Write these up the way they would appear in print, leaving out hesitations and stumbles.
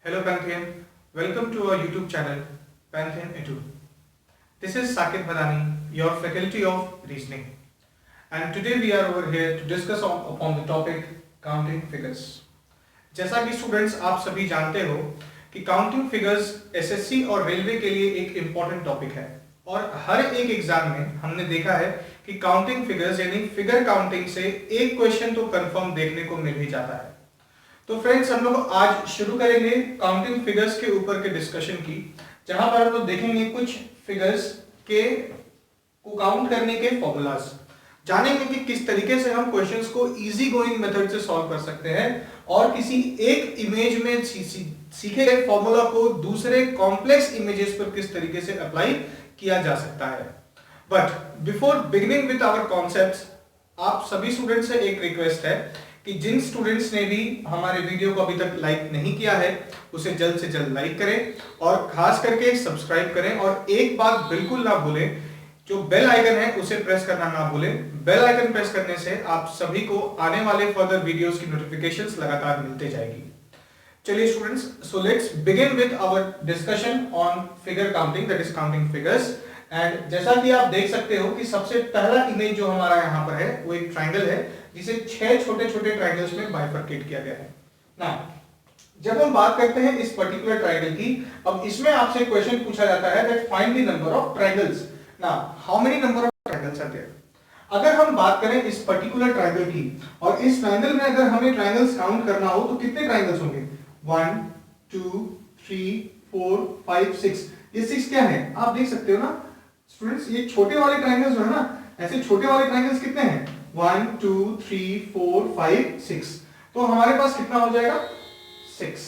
Hello Pantheon, welcome to our YouTube channel Pantheon Edu. This is Sakit Badani, your faculty of reasoning, and today we are over here to discuss upon the topic counting figures. जैसा कि students आप सभी जानते हो कि counting figures SSC और railway के लिए एक इम्पॉर्टेंट टॉपिक है और हर एक एग्जाम में हमने देखा है कि काउंटिंग फिगर्स यानी फिगर काउंटिंग से एक क्वेश्चन तो कंफर्म देखने को मिल ही जाता है। तो फ्रेंड्स हम लोग आज शुरू करेंगे काउंटिंग फिगर्स के ऊपर के डिस्कशन की, जहां पर हम लोग देखेंगे कुछ फिगर्स के को काउंट करने के फॉर्मूलाज, जानेंगे कि किस तरीके से हम क्वेश्चंस को इजी गोइंग मेथड से सॉल्व कर सकते हैं और किसी एक इमेज में सीखे गए फॉर्मूला को दूसरे कॉम्प्लेक्स इमेजेस पर किस तरीके से अप्लाई किया जा सकता है। But before beginning with our concepts, आप सभी स्टूडेंट्स से एक रिक्वेस्ट है कि जिन स्टूडेंट्स ने भी हमारे वीडियो को अभी तक लाइक नहीं किया है उसे जल्द से जल्द लाइक करें और खास करके सब्सक्राइब करें। और एक बात बिल्कुल ना भूलें, जो बेल आइकन है उसे प्रेस करना ना भूलें। बेल आइकन प्रेस करने से आप सभी को आने वाले फर्दर वीडियोस की नोटिफिकेशंस लगातार मिलते जाएगी। चलिए students, so let's begin with our discussion on figure counting, that is counting figures. And जैसा कि आप देख सकते हो कि सबसे पहला इमेज जो हमारा यहाँ पर है वो एक ट्राइंगल है जिसे 6 छोटे छोटे ट्राइंगल्स में बाइफरकेट किया गया है ना। जब हम बात करते हैं इस पर्टिकुलर ट्राइंगल की, अब इसमें आपसे क्वेश्चन पूछा जाता है that find the number of triangles. Now how many number of triangles are there. अगर हम बात करें इस पर्टिकुलर ट्राइंगल की और इस ट्राइंगल में अगर हमें ट्राइंगल्स काउंट करना हो तो कितने ट्राइंगल्स होंगे? 1 2 3 4 5 6। ये 6 क्या है आप देख सकते हो ना स्टूडेंट्स। ये छोटे वाले ट्राइंगल्स जो है ना, ऐसे छोटे वाले ट्राइंगल्स कितने हैं? 1 2 3 4 5 6। तो हमारे पास कितना हो जाएगा? 6।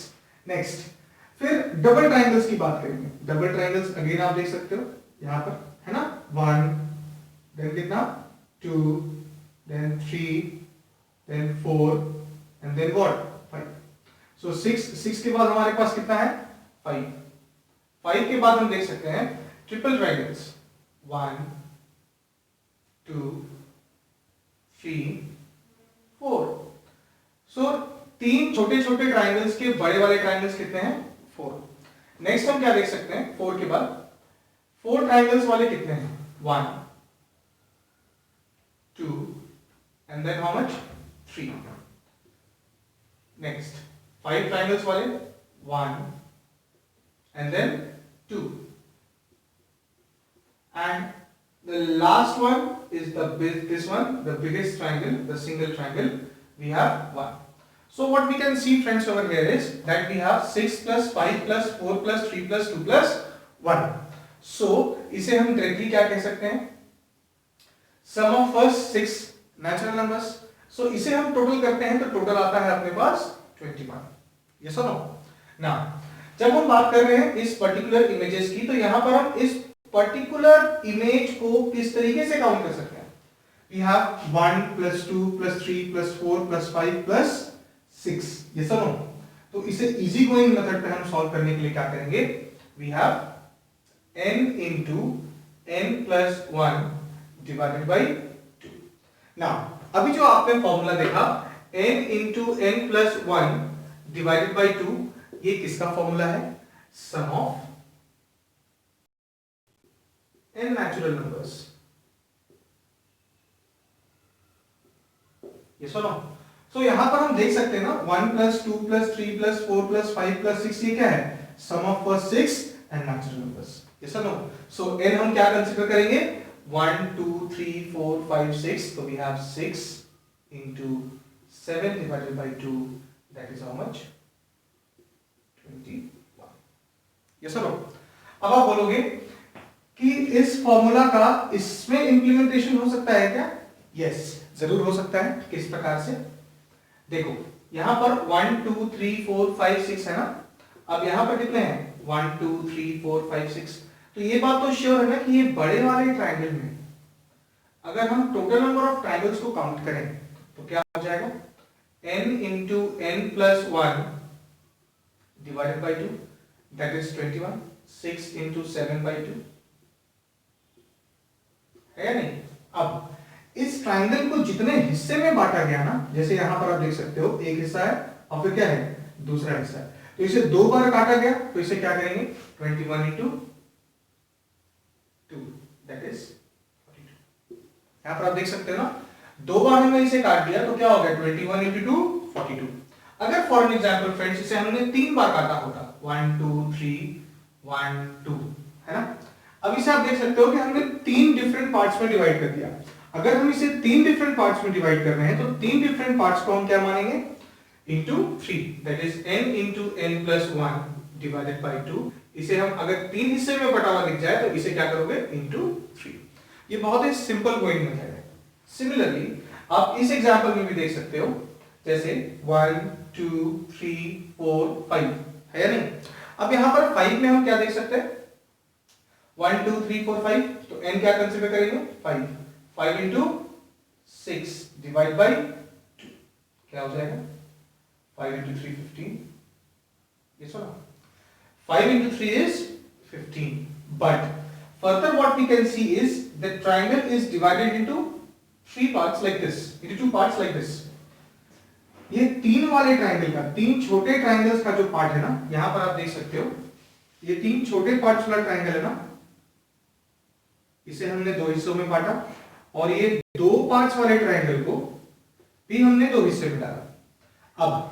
नेक्स्ट, फिर डबल ट्राइंगल्स की बात करेंगे। डबल ट्राइंगल्स अगेन आप देख सकते हो यहां पर है ना, 1 देन कितना 2 then 3 then 4 and then what 5। So 6 के बाद हमारे पास कितना है? 5। 5 के बाद हम देख सकते हैं ट्रिपल ट्राइंगल्स 1 2 3 4। सो 3 छोटे छोटे ट्राइंगल्स के बड़े वाले ट्राइंगल्स कितने हैं? 4। नेक्स्ट हम क्या देख सकते हैं 4 के बाद 4 ट्राइंगल्स वाले कितने हैं? 1 2 and then how much? 3। Next 5 triangles वाले 1 and then 2 and the last one is this one, the biggest triangle, the single triangle. We have 1. So what we can see friends over here is that we have 6 plus 5 plus 4 plus 3 plus 2 plus 1. So इसे हम directly क्या कह सकते हैं? Sum of first 6 natural numbers. So इसे हम total करते हैं तो total आता है अपने पास 21. Yes or no? Now जब हम बात कर रहे हैं इस particular images की, तो यहाँ पर हम इस पर्टिकुलर इमेज को किस तरीके से काउंट कर सकते हैं? We have 1 plus 2 plus 3 plus 4 plus 5 plus 6। ये सब हो तो इसे इजी गोइंग मेथड पे हम सॉल्व करने के लिए क्या करेंगे? We have n into n plus 1 divided by 2। Now अभी जो आपने फॉर्मूला देखा n into n plus 1 divided by 2, ये किसका फॉर्मूला है? सम of n natural numbers। yes or no? So यहां पर हम देख सकते हैं ना 1 plus 2 plus 3 plus 4 plus 5 plus 6, ये क्या है? sum of first 6 and natural numbers। yes or no? So n हम क्या कंसीडर करेंगे? 1 2 3 4 5 6। तो we have 6 into 7 divided by 2, that is how much? 21। yes or no? अब आप बोलोगे कि इस फॉर्मूला का इसमें इंप्लीमेंटेशन हो सकता है क्या? यस, जरूर हो सकता है। किस प्रकार से? देखो यहां पर 1 2 3 4 5 6 है ना। अब यहां पर कितने हैं? 1 2 3 4 5 6। तो ये बात तो श्योर है ना कि ये बड़े वाले ट्रायंगल में अगर हम टोटल नंबर ऑफ ट्रायंगल्स को काउंट करें तो क्या हो जाएगा? n into n plus 1 divided by 2, that is 21। 6 into 7 by 2 है या नहीं? अब इस ट्राइंगल को जितने हिस्से में बांटा गया ना, जैसे यहां पर आप देख सकते हो एक हिस्सा है और फिर क्या है? दूसरा हिस्सा है। तो इसे 2 बार काटा गया, तो इसे क्या करेंगे 21 इंटू 2 दैट इज 42। यहां पर आप देख सकते हो ना, 2 बार हमने इसे काट दिया तो क्या हो गया 21 इंटू 2 42। अगर फॉर एन एग्जाम्पल फ्रेंड्स इसे हमने 3 बार काटा होता 1 2 3 1 2, है ना। अब इसे आप देख सकते हो कि हमने 3 डिफरेंट पार्ट्स में डिवाइड कर दिया। अगर हम इसे 3 डिफरेंट पार्ट्स में डिवाइड कर रहे हैं तो 3 डिफरेंट पार्ट्स को हम क्या मानेंगे into 3 that is n into n plus 1 divided by 2। इसे हम अगर 3 हिस्से में बटा हुआ दिख जाए तो इसे क्या करोगे इंटू 3। ये बहुत ही सिंपल गोइंग मेथड है। सिमिलरली आप इस एग्जांपल में भी देख सकते हो, जैसे 1 2 3 4 5 है या नहीं। अब यहां पर 5 में हम क्या देख सकते हैं 1 2 3 4 5, तो n क्या कंसीडर करेंगे 5। 5 इंटू 6 डिवाइड बाई 2 क्या हो जाएगा 5 इंटू 3 15। ये सुना 5 into 3 is 15. But further what we can see is that triangle is divided into 3 parts like this, into 2 parts like this. ये 3 वाले ट्राइंगल का 3 छोटे ट्राइंगल्स का जो पार्ट है ना, यहां पर आप देख सकते हो ये 3 छोटे पार्ट्स वाला ट्राइंगल है ना, इसे हमने 2 हिस्सों में बांटा और ये 2 पार्ट्स वाले ट्राइंगल को भी हमने 2 हिस्से में डाला। अब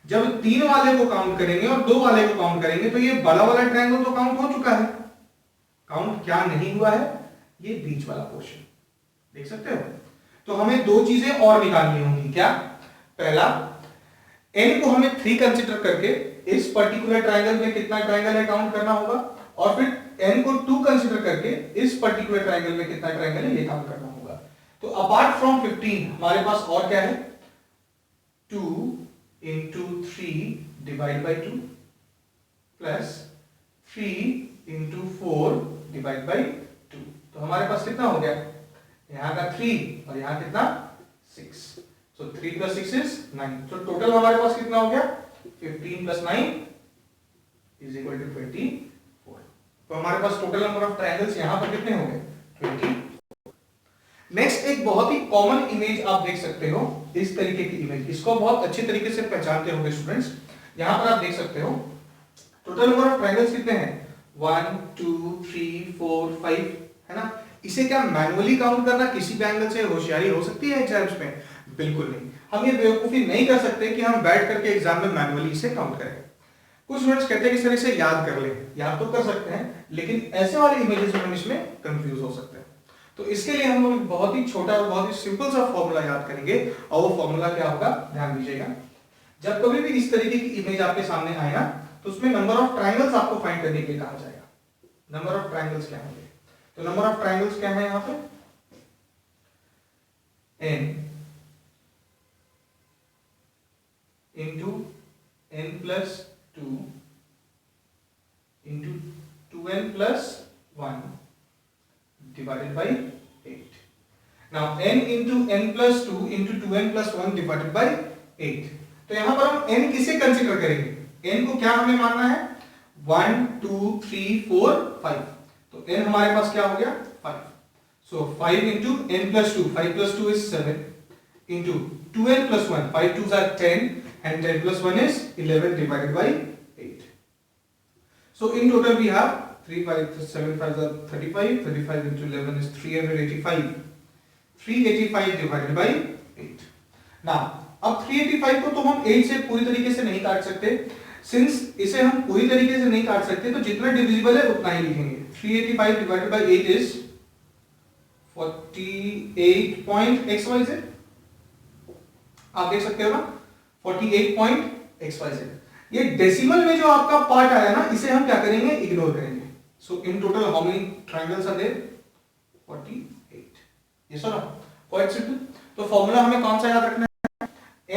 जब 3 वाले को काउंट करेंगे और 2 वाले को काउंट करेंगे तो ये बड़ा वाला ट्रायंगल तो काउंट हो चुका है, काउंट क्या नहीं हुआ है ये बीच वाला पोर्शन, देख सकते हो। तो हमें 2 चीजें और निकालनी होंगी। क्या, पहला n को हमें 3 कंसीडर करके इस पर्टिकुलर ट्रायंगल में कितना ट्रायंगल है काउंट करना होगा, और फिर n को 2 कंसीडर करके इस पर्टिकुलर ट्रायंगल में कितना ट्रायंगल है ये काउंट करना होगा। तो अपार्ट फ्रॉम 15 हमारे पास और क्या है 2 into 3 divided by 2 plus 3 into 4 divided by 2। तो हमारे पास कितना हो गया, यहाँ का 3 और यहाँ कितना 6, so 3 plus 6 is 9। तो टोटल हमारे पास कितना हो गया 15 plus 9 is equal to 24। तो हमारे पास टोटल नंबर ऑफ ट्रायंगल्स यहाँ पर कितने हो गए 20। नेक्स्ट एक बहुत ही कॉमन इमेज आप देख सकते हो, इस तरीके की इमेज, इसको बहुत अच्छे तरीके से पहचानते होंगे स्टूडेंट्स। यहां पर आप देख सकते हो टोटल नंबर ऑफ ट्रायंगल्स कितने हैं 1 2 3 4 5, है ना। इसे क्या मैनुअली काउंट करना किसी भी एंगल से होशियारी हो सकती है एग्जाम्स में? बिल्कुल नहीं। हम ये बेवकूफी नहीं कर सकते कि हम बैठ करके एग्जाम में मैनुअली इसे काउंट करें। कुछ स्टूडेंट्स कहते हैं कि सर इसे याद कर ले, याद तो कर सकते हैं लेकिन ऐसे वाले इमेजेस में हम इसमें कंफ्यूज हो सकते हैं। तो इसके लिए हम लोग बहुत ही छोटा और बहुत ही सिंपल सा फॉर्मूला याद करेंगे, और वो फॉर्मूला क्या होगा ध्यान दीजिएगा। जब कभी भी इस तरीके की इमेज आपके सामने आए ना तो उसमें नंबर ऑफ ट्रायंगल्स आपको फाइंड करने के लिए कहा जाएगा। नंबर ऑफ ट्रायंगल्स क्या होंगे, तो नंबर ऑफ ट्रायंगल्स क्या है यहाँ पे n into n plus 2 into 2n plus 1 divided by 8। Now n into n plus 2 into 2n plus 1 divided by 8। तो यहां पर हम n किसे कंसीडर करेंगे, n को क्या हमें मानना है 1 2 3 4 5। तो n हमारे पास क्या हो गया 5। So 5 into n plus 2, 5 plus 2 is 7 into 2n plus 1, 5 2s are 10 and 10 plus 1 is 11 divided by 8। So in total we have 3 5 7 5 are 35, 35 into 11 is 385, 385 divided by 8। Now अब 385 को तो हम 8 से पूरी तरीके से नहीं काट सकते, सिंस इसे हम पूरी तरीके से नहीं काट सकते तो जितना डिविजिबल है उतना ही लिखेंगे। 385 divided by 8 is 48.xyz, आप देख सकते हो ना 48.xyz। ये डेसिमल में जो आपका पार्ट आया ना इसे हम क्या करेंगे इग्नोर करेंगे। So in total how many triangles are there 48। ये सुनो quite simple। तो फॉर्मूला हमें कौन सा याद रखना है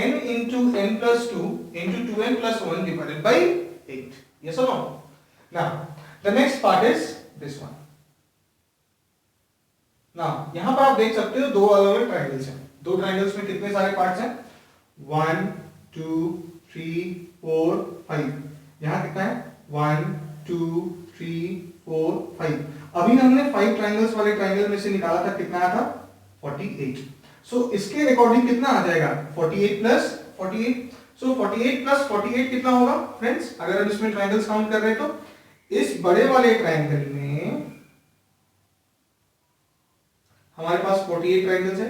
n into n plus 2 into 2n plus 1 divided by 8। ये सुनो। Now the next part is this one। Now यहां पर आप देख सकते हो 2 अलग-अलग ट्रायंगल्स हैं। 2 ट्रायंगल्स में कितने सारे पार्ट्स हैं 1 2 3 4 5। यहां कितना है 1 2 3 4 5। अभी हमने 5 ट्रायंगल्स वाले ट्रायंगल में से निकाला था, कितना आया था 48। सो इसके अकॉर्डिंग कितना आ जाएगा 48 प्लस 48। सो 48 प्लस 48 कितना होगा फ्रेंड्स, अगर हम इसमें ट्राइंगल्स काउंट कर रहे हैं तो इस बड़े वाले ट्राइंगल में हमारे पास 48 ट्राइंगल्स है।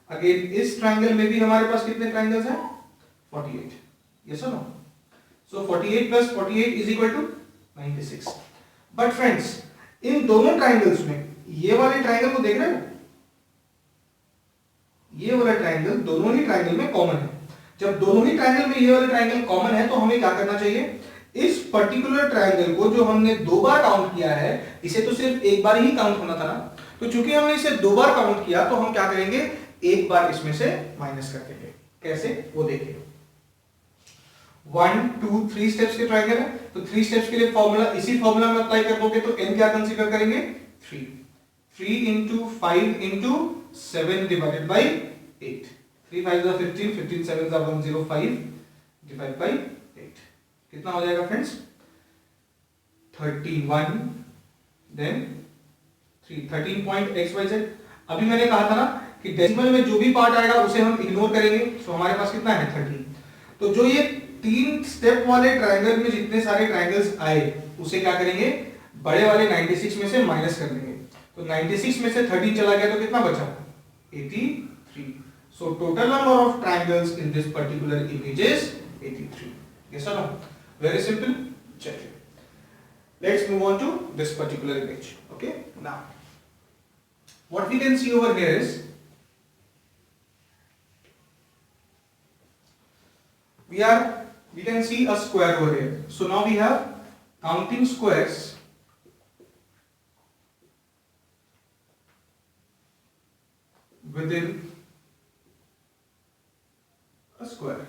अगेन इस ट्राइंगल में भी हमारे पास कितने ट्राइंगल्स हैं, 48। यस और no? So 48 plus 48 is equal to 96। But friends इन दोनों ट्राइंगल्स में ये वाले ट्राइंगल को देख रहे हो, ये वाला ट्राइंगल दोनों ही ट्राइंगल में कॉमन है। जब दोनों ही ट्राइंगल में ये वाला ट्राइंगल कॉमन है तो हमें क्या करना चाहिए, इस पर्टिकुलर ट्राइंगल को जो हमने 2 बार काउंट किया है, इसे तो सिर्फ एक बार ही काउंट होना था ना, तो चूंकि हमने इसे 2 बार काउंट किया तो हम क्या करेंगे, एक बार इसमें से माइनस कर देंगे। कैसे वो देखिए, 1 2 3 स्टेप्स के ट्राइंगल है, तो 3 स्टेप्स के लिए फॉर्मूला इसी फॉर्मूला में अप्लाई कर दोगे तो n क्या कंसीडर करेंगे, 3 3 into 5 into 7 divided by 8, 3 5 is 15, 15 7 is 105 divided by 8, कितना हो जाएगा फ्रेंड्स, 31 देन 3 13.xyz। अभी मैंने कहा था ना कि डेसिमल में जो भी पार्ट आएगा उसे हम इग्नोर करेंगे, तो हमारे पास कितना है 13। तो जो ये 3 स्टेप वाले ट्राइंगल में जितने सारे ट्राइंगल्स आए उसे क्या करेंगे, बड़े वाले 96 में से माइनस कर देंगे। तो 96 में से 13 चला गया तो कितना बचा, 83। So total number of triangles in this particular image is 83। Yes और no? Very simple, check it. Let's move on to this particular image. Okay, now what we can see over here is we can see a square over here. So now we have counting squares within a square.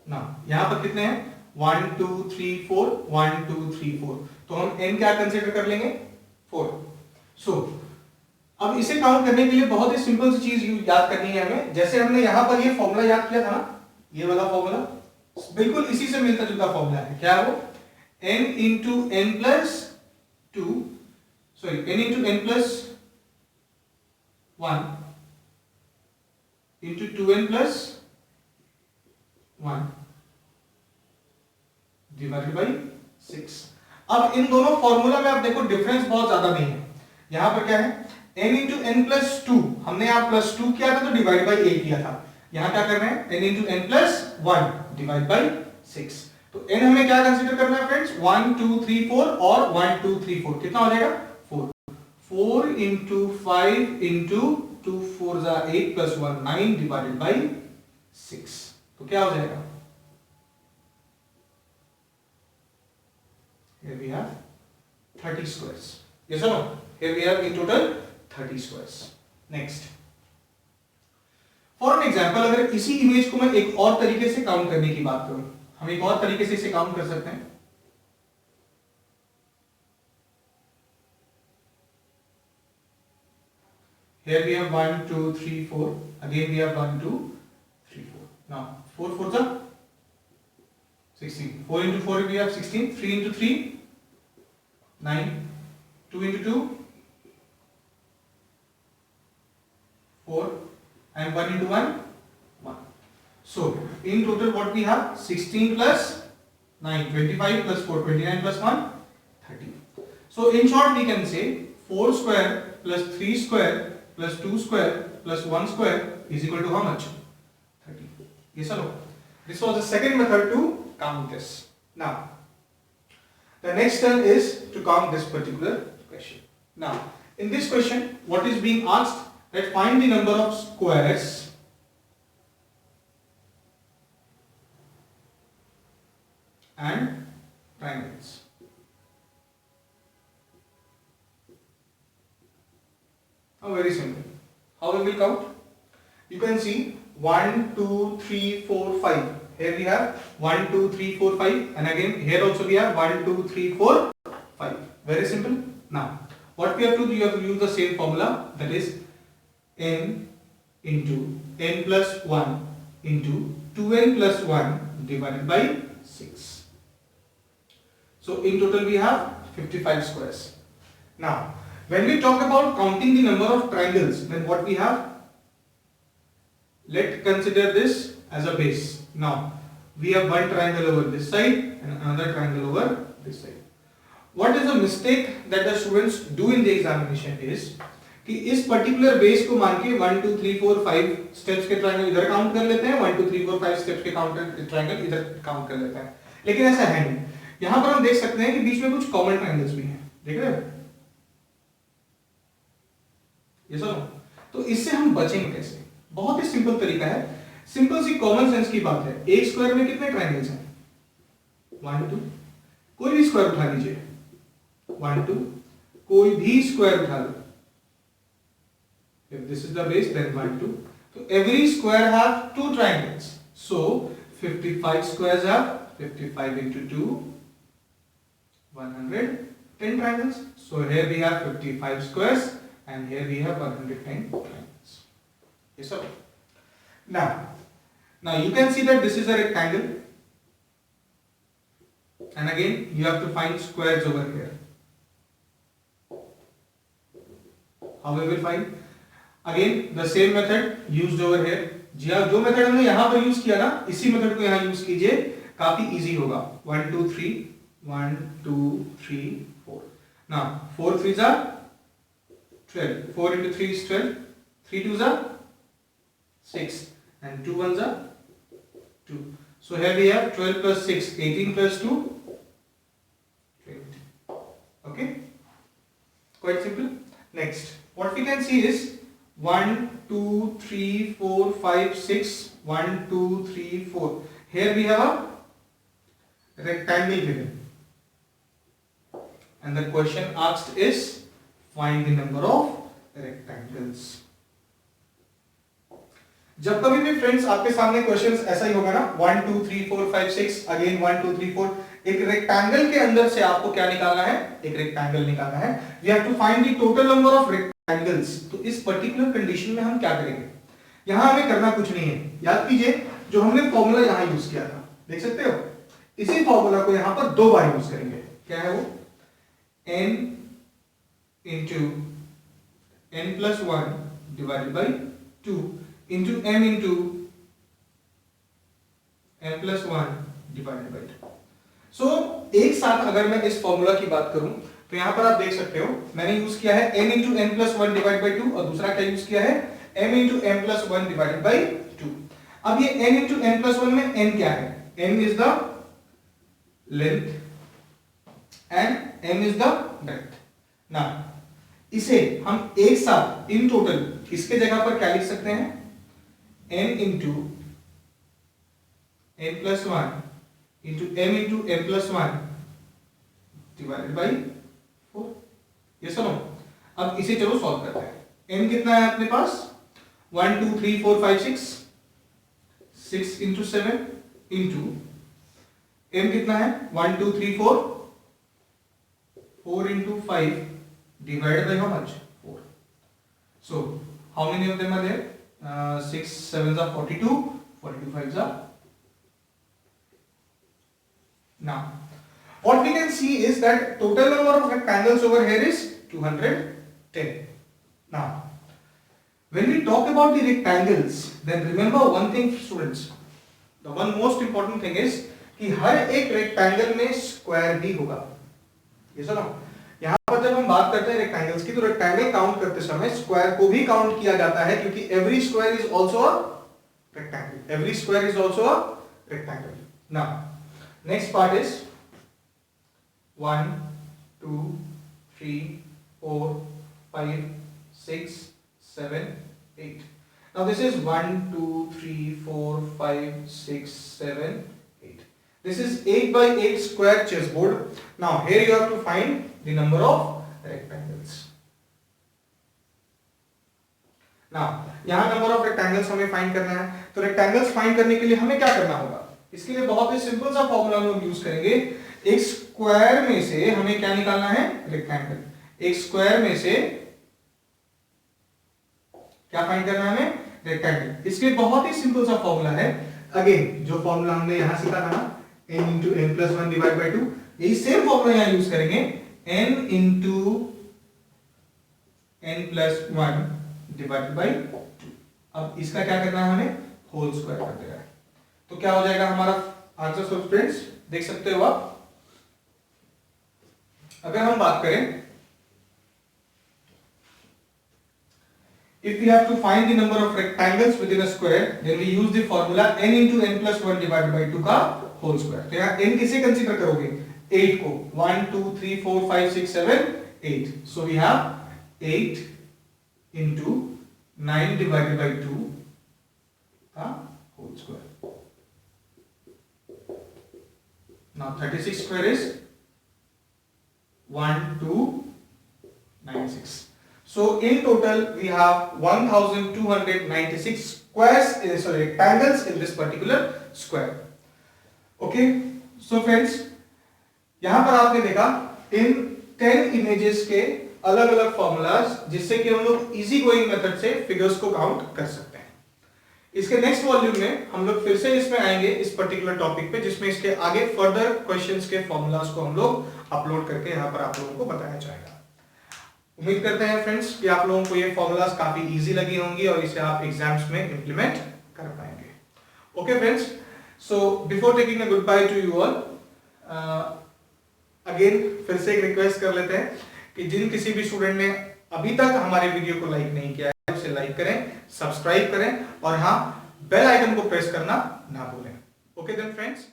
Now यहां पर कितने हैं, 1 2 3 4 1 2 3 4, तो हम n क्या consider कर लेंगे, 4। सो अब इसे काउंट करने के लिए बहुत ही सिंपल सी चीज याद करनी है हमें। जैसे हमने यहां पर ये फॉर्मूला याद किया था ना, ये वाला फॉर्मूला बिल्कुल इसी से मिलता जुलता फॉर्मूला है। क्या है वो, n into n plus 2 sorry n into n plus 1 into 2n plus 1 divided by 6। अब इन दोनों फॉर्मूला में आप देखो डिफरेंस बहुत ज्यादा नहीं है। यहां पर क्या है, n into n plus 2, हमने यहां प्लस 2 किया था तो डिवाइड बाई 8 किया था। यहां क्या कर रहे हैं, n into n plus 1 divide by 6। तो n हमें क्या कंसीडर करना है फ्रेंड्स, 1 2 3 4 और 1 2 3 4, कितना हो जाएगा 4। 4 into 5 into 2 4 8 plus 1 9 divided by 6, तो क्या हो जाएगा, here we have 30 squares. Yes or no? Here we have in total 30 squares. Next, for an example, अगर इसी इमेज को मैं एक और तरीके से काउंट करने की बात करूं, हम एक और तरीके से इसे काउंट कर सकते हैं। Here we have 1 2 3 4, again we have 1 2 3 4. Now 4 4 जा 16, 4 into 4 we have 16, 3 into 3 9, 2 into 2 4 and 1 into 1 1. So in total what we have, 16 plus 9 25 plus 4 29 plus 1 30. So in short we can say 4 square plus 3 square plus 2 square plus 1 square is equal to how much, 30. Yes or no? This was the second method to count this. Now the next turn is to count this particular question. Now in this question what is being asked, that find the number of squares and triangles. Now very simple, how we will count, you can see 1 2 3 4 5. Here we have 1 2 3 4 5, and again here also we have 1 2 3 4 5. Very simple. Now what we have to do, you have to use the same formula, that is n into n plus 1 into 2n plus 1 divided by 6. So in total we have 55 squares. Now when we talk about counting the number of triangles, then what we have, let's consider this as a base. Now we have one triangle over this side and another triangle over this side. What is the mistake that the students do in the examination is कि इस particular base को मान के 1 2 3 4 5 steps के triangle इधर count कर लेते हैं, 1 2 3 4 5 स्टेप्स के ट्रायंगल इधर काउंट कर लेते हैं, लेकिन ऐसा है नहीं। यहां पर हम देख सकते हैं कि बीच में कुछ कॉमन ट्रायंगल्स भी हैं, देख रहे हो ये सब। तो इससे हम बचेंगे कैसे? बहुत ही सिंपल तरीका है, सिंपल सी कॉमन सेंस की बात है। एक स्क्वायर में कितने ट्रायंगल्स हैं? 1 2, कोई भी स्क्वायर उठा लीजिए, 1 2, कोई भी स्क्वायर उठा लो। If this is the base, then 1 2. So every square have two triangles. So 55 squares have 55 into 2, 110 triangles. So here we have 55 squares and here we have 110 triangles. Yes sir. Now you can see that this is a rectangle, and again you have to find squares over here. How we will find? Again the same method used over here. जी हाँ, जो method हमने यहाँ पर use किया ना, इसी method को यहाँ यूज कीजिए, काफी इजी होगा। 1 2 3, 1 2 3 4। Now 4 3s are 12, 4 into 3 is 12, 3 2s are 6 and 2 1s are 2. So here we have 12 plus 6, 18 plus 2, 20. Okay, quite simple. Next, what we can see is 1 2 3 4 5 6, 1 2 3 4. Here we have a rectangle given, and the question asked is find the number of rectangles. जब कभी भी friends आपके सामने questions ऐसा ही होगा ना, 1 2 3 4 5 6, again 1 2 3 4, एक rectangle के अंदर से आपको क्या निकालना है? एक रेक्टेंगल निकालना है। We have to find the total number of rectangles. तो इस पर्टिकुलर कंडीशन में हम क्या करेंगे? यहां हमें करना कुछ नहीं है, याद कीजिए जो हमने फॉर्मूला यहां यूज किया था, देख सकते हो, इसी फॉर्मूला को यहां पर 2 बार यूज करेंगे। क्या है वो? n into n plus 1 divided by 2 into m into m plus 1 divided by 2। सो एक साथ अगर मैं इस फॉर्मूला की बात करूं तो यहां पर आप देख सकते हो मैंने यूज किया है n into n plus 1 divided by 2 और दूसरा क्या यूज किया है? m into m plus 1 divided by 2। अब ये n into n plus 1 में n क्या है? n is the length and m is the breadth। ना इसे हम एक साथ इन टोटल इसके जगह पर क्या लिख सकते हैं? n into n plus 1 into m plus 1 divided by 4। ये सुनो, अब इसे चलो सॉल्व करते हैं। n कितना है अपने पास? 1 2 3 4 5 6, 6 into 7 into m कितना है? 1 2 3 4, 4 into 5 divided by how much? 4। So how many of them are there? 6 7s are 42, 42 5s are। Now what we can see is that total number of rectangles over here is 210। Now when we talk about the rectangles, then remember one thing students, the one most important thing is कि हर एक rectangle में square भी होगा। ये सुनो, यहाँ पर जब हम बात करते हैं रेक्टेंगल्स की तो रेक्टेंगल काउंट करते समय स्क्वायर को भी काउंट किया जाता है, क्योंकि every square is also a rectangle, every square is also a rectangle. Now next part is 1 2 3 4 5 6 7 8। now this is 1 2 3 4 5 6 7 8। this is 8 by 8 square chessboard। now here you have to find the number of rectangles। now यहां number of rectangles हमें find करना है, तो rectangles find करने के लिए हमें क्या करना होगा? इसके लिए बहुत ही सिंपल सा फॉर्मूला हम यूज करेंगे। एक स्क्वायर में से हमें क्या निकालना है? रेक्टेंगल। एक स्क्वायर में से क्या फाइंड करना है हमें? रेक्टेंगल। इसके बहुत ही सिंपल सा फॉर्मूला है, अगेन जो फॉर्मूला हमने यहां सीखा था ना, n into n plus 1 divided by 2, यही सेम फॉर्मूला यहां यूज करेंगे, n into n plus 1 divided by 2। अब इसका क्या करना है हमें? होल स्क्वायर कर देना है। तो क्या हो जाएगा हमारा आंसर? सो फ्रेंड्स देख सकते हो आप, अगर हम बात करें, if we have to find the number of rectangles within a square, then we use the formula n into n plus 1 divided by 2 का whole square. तो यहाँ n किसे कंसीडर करोगे? 8 को. 1 2 3 4 5 6 7 8. So we have 8 into 9 divided by 2 का whole square. Now 36 square is 1296. So in total we have 1296 squares, rectangles in this particular square. Okay, so friends, यहां पर आपने देखा इन 10 इमेजेस के अलग अलग फॉर्मूलाज, जिससे कि हम लोग इजी गोइंग मेथड से फिगर्स को काउंट कर सकते हैं. इसके नेक्स्ट वॉल्यूम में हम लोग फिर से इसमें आएंगे इस पर्टिकुलर टॉपिक पे, जिसमें इसके आगे फर्दर क्वेश्चंस के फॉर्मूलाज को हम लोग अपलोड करके यहाँ पर आप लोगों को बताया जाएगा. उम्मीद करते हैं फ्रेंड्स कि आप लोगों को ये फॉर्मूलाज काफी इजी लगी होंगी और इसे आप एग्जाम्स में इंप्लीमेंट कर पाएंगे. Okay friends, so before taking a good by two you all, again फिर से एक रिक्वेस्ट कर लेते हैं कि जिन किसी भी स्टूडेंट ने अभी तक हमारे वीडियो को लाइक नहीं किया है, उसे लाइक करें, सब्सक्राइब करें और हाँ, बेल आइकन को प्रेस करना ना भूलें. Okay then friends.